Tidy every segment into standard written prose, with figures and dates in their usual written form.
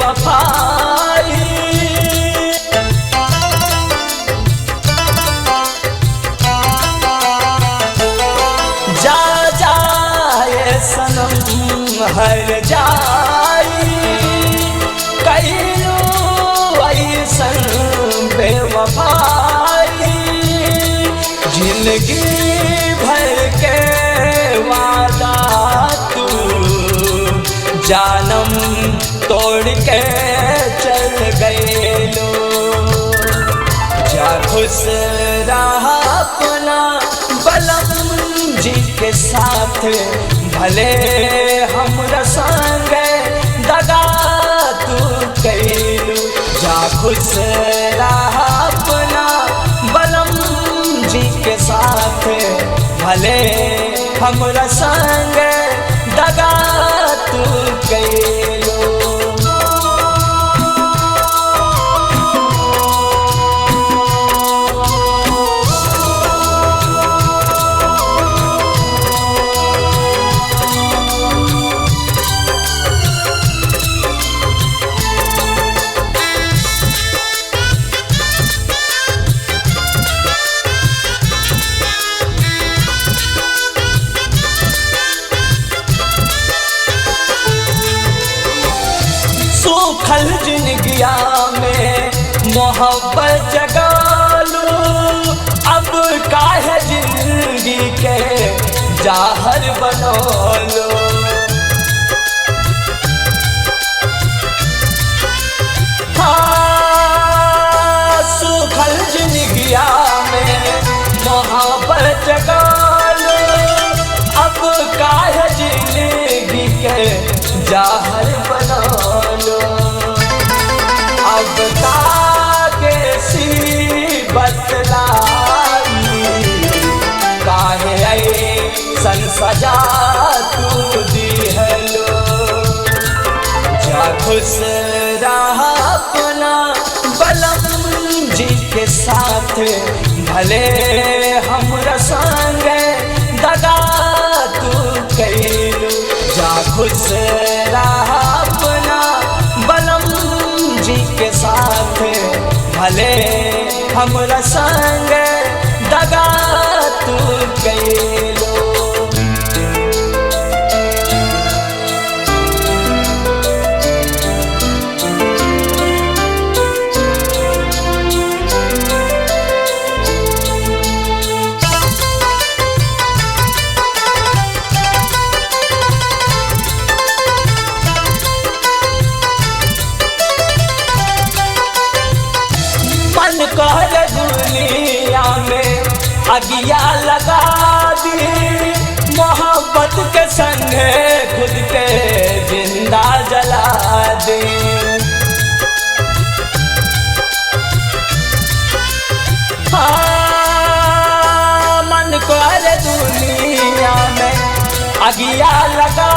बेवफाई। जा जाए सनम हर जाई, कहियो ऐसन बेवफाई। जिंदगी भर के वादा तू जानम तोड़ के चल गए लो। जा खुश रहा अपना बलम जी के साथ, भले हमरा संग दगा तू कैलू। जा खुश रहा अपना बलम जी के साथ, भले हमरा संग दगा तू कैलू। सूखल जिंदगिया में मोहब्बत जगालू, अब काहे जिंदगी के जाहर बनोलो। हाँ, सूखल जिंदगिया में मोहब्बत जगालू, अब काहे जिंदगी के जाहर बनोलो। अब ताके सी बतलाई, काहे ऐसन सजा तू दिहलो। जा खुश रहा अपना बलम जी के साथ, भले हमरा संग दगा तू कैलू। जा खुश रहा अपना बलम जी के साथ, भले हमरा संग दगा तू कैलू। मन कर दुनिया में अगिया लगा दी, मोहब्बत के संग खुद के जिंदा जला दे। हाँ, मन कर दुनिया में अगिया लगा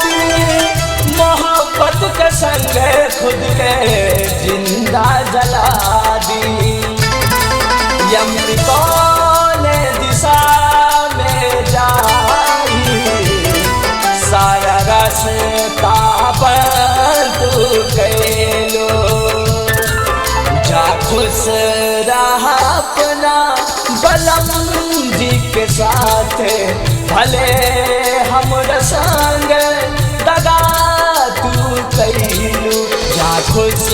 दी, मोहब्बत के संग खुद के जिंदा जला दी। यमरी कौन दिशा में जाई, सारा रास्ता बंद कैलो। जा खुश रहा अपना बलम जी के साथ, भले हमरा संग दगा तू कैलू। जा खुश